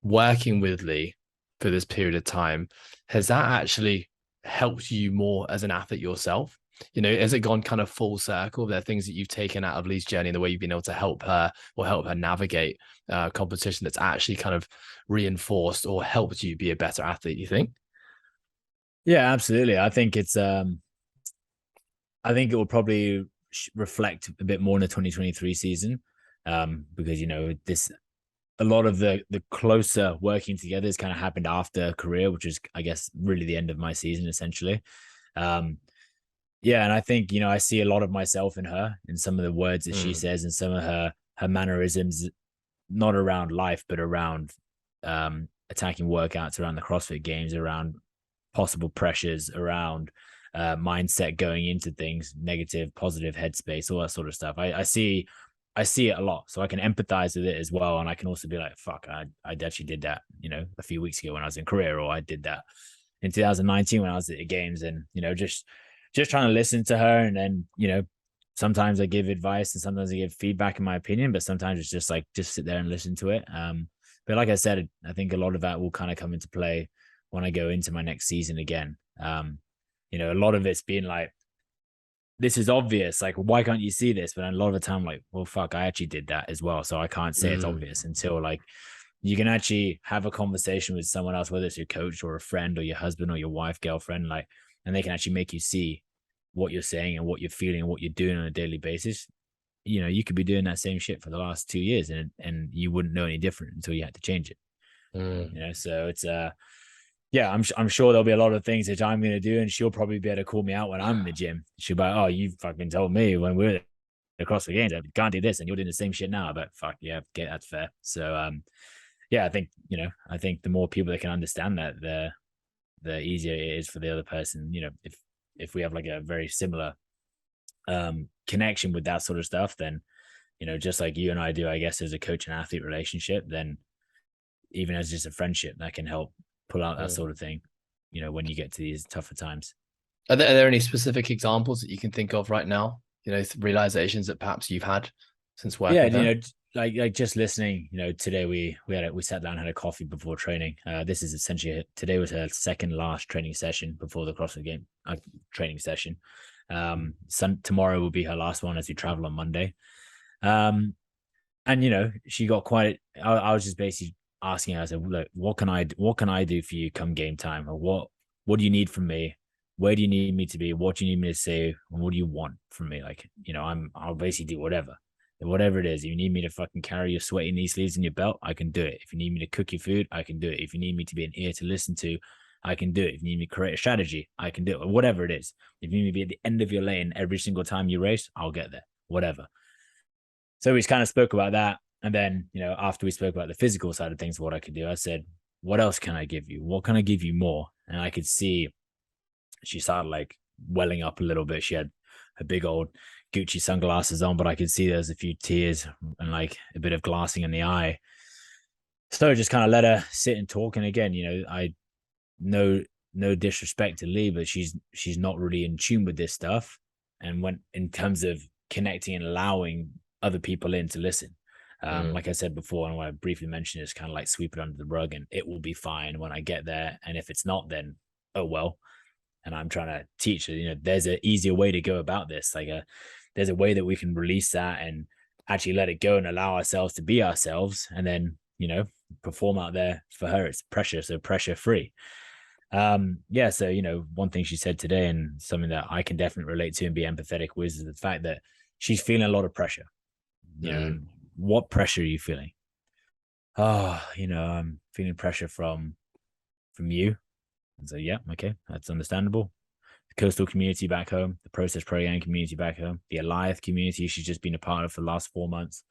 working with Lee for this period of time, has that actually helped you more as an athlete yourself? You know, has it gone kind of full circle? There are things that you've taken out of Lee's journey and the way you've been able to help her or help her navigate competition that's actually kind of reinforced or helped you be a better athlete, you think? Yeah, absolutely. I think I think it will probably reflect a bit more in the 2023 season, because this a lot of the closer working together has kind of happened after career, which is, I guess, really the end of my season essentially. Um, yeah, and I think I see a lot of myself in her, in some of the words that she Mm, says, and some of her mannerisms, not around life, but around attacking workouts, around the CrossFit Games, around possible pressures, around mindset going into things, negative, positive headspace, all that sort of stuff. I see it a lot, so I can empathize with it as well, and I can also be like, "Fuck, I actually did that, a few weeks ago when I was in career, or I did that in 2019 when I was at the games," and just trying to listen to her, and then sometimes I give advice and sometimes I give feedback in my opinion, but sometimes it's just like just sit there and listen to it. But like I said, I think a lot of that will kind of come into play when I go into my next season again. A lot of it's been like, this is obvious. Like, why can't you see this? But a lot of the time, like, well, fuck, I actually did that as well. So I can't say it's mm, obvious until like you can actually have a conversation with someone else, whether it's your coach or a friend or your husband or your wife, girlfriend, like, and they can actually make you see what you're saying and what you're feeling and what you're doing on a daily basis. You could be doing that same shit for the last 2 years and you wouldn't know any different until you had to change it. mm. So it's yeah, I'm sure there'll be a lot of things that I'm gonna do, and she'll probably be able to call me out when I'm in the gym. She'll be like, "Oh, you fucking told me when we were across the games, I can't do this, and you're doing the same shit now." But fuck, yeah, okay, that's fair. So yeah, I think the more people that can understand that, the easier it is for the other person. If we have like a very similar connection with that sort of stuff, then just like you and I do, I guess, as a coach and athlete relationship, then even as just a friendship, that can help pull out that Mm. sort of thing, when you get to these tougher times. Are there any specific examples that you can think of right now? You know, realizations that perhaps you've had since Yeah, working with her? like just listening. Today we sat down, had a coffee before training. This is essentially today was her second last training session before the CrossFit game training session. Tomorrow will be her last one as we travel on Monday. Um, and she got quite. I was just basically asking her. I said, "Look, what can I do for you come game time? Or what do you need from me? Where do you need me to be? What do you need me to say? And what do you want from me? Like, I'll basically do whatever it is. If you need me to fucking carry your sweaty knee sleeves in your belt, I can do it. If you need me to cook your food, I can do it. If you need me to be an ear to listen to, I can do it. If you need me to create a strategy, I can do it. Whatever it is. If you need me to be at the end of your lane every single time you race, I'll get there. Whatever." So we kind of spoke about that. And then, after we spoke about the physical side of things, what I could do, I said, "What else can I give you? What can I give you more?" And I could see she started like welling up a little bit. She had her big old Gucci sunglasses on, but I could see there's a few tears and like a bit of glassing in the eye. So I just kind of let her sit and talk. And again, I no no disrespect to Lee, but she's not really in tune with this stuff. And when in terms of connecting and allowing other people in to listen. Mm, Like I said before, and what I briefly mentioned is kind of like sweep it under the rug and it will be fine when I get there. And if it's not, then oh well. And I'm trying to teach her, there's an easier way to go about this. There's a way that we can release that and actually let it go and allow ourselves to be ourselves and then, perform out there. For her, it's pressure. So pressure free. Yeah. So, one thing she said today and something that I can definitely relate to and be empathetic with is the fact that she's feeling a lot of pressure, mm, and what pressure are you feeling? Oh, I'm feeling pressure from you. And so, yeah, okay, that's understandable. The coastal community back home, the process program community back home, the Alliance community she's just been a part of for the last 4 months.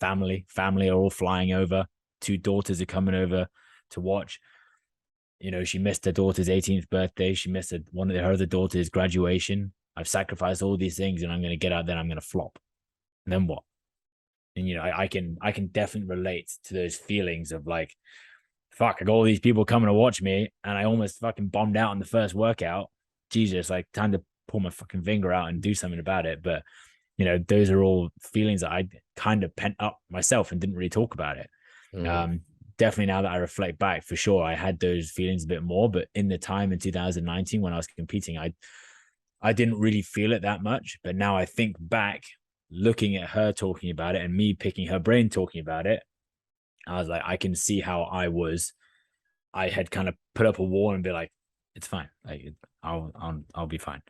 Family are all flying over. Two daughters are coming over to watch. She missed her daughter's 18th birthday. She missed one of her other daughter's graduation. I've sacrificed all these things, and I'm going to get out there. I'm going to flop. And then what? And I can definitely relate to those feelings of like, fuck, I got all these people coming to watch me, and I almost fucking bombed out in the first workout. Jesus, like time to pull my fucking finger out and do something about it. But those are all feelings that I kind of pent up myself and didn't really talk about it. mm. Um, definitely now that I reflect back, for sure, I had those feelings a bit more. But in the time in 2019 when I was competing, I didn't really feel it that much. But now I think back, looking at her talking about it and me picking her brain talking about it, I was like, I can see how I had kind of put up a wall and be like, it's fine. Like I'll be fine.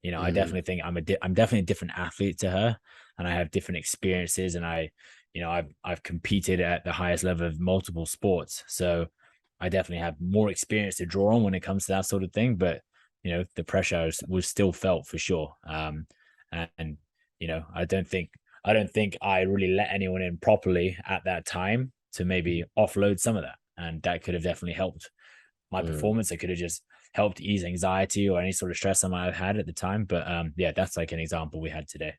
You know, I Mm, definitely think I'm definitely a different athlete to her, and I have different experiences, and I've competed at the highest level of multiple sports, so I definitely have more experience to draw on when it comes to that sort of thing. But the pressure was still felt for sure. And I don't think I really let anyone in properly at that time to maybe offload some of that, and that could have definitely helped my mm. performance. It could have just helped ease anxiety or any sort of stress I might have had at the time. But yeah, that's like an example we had today.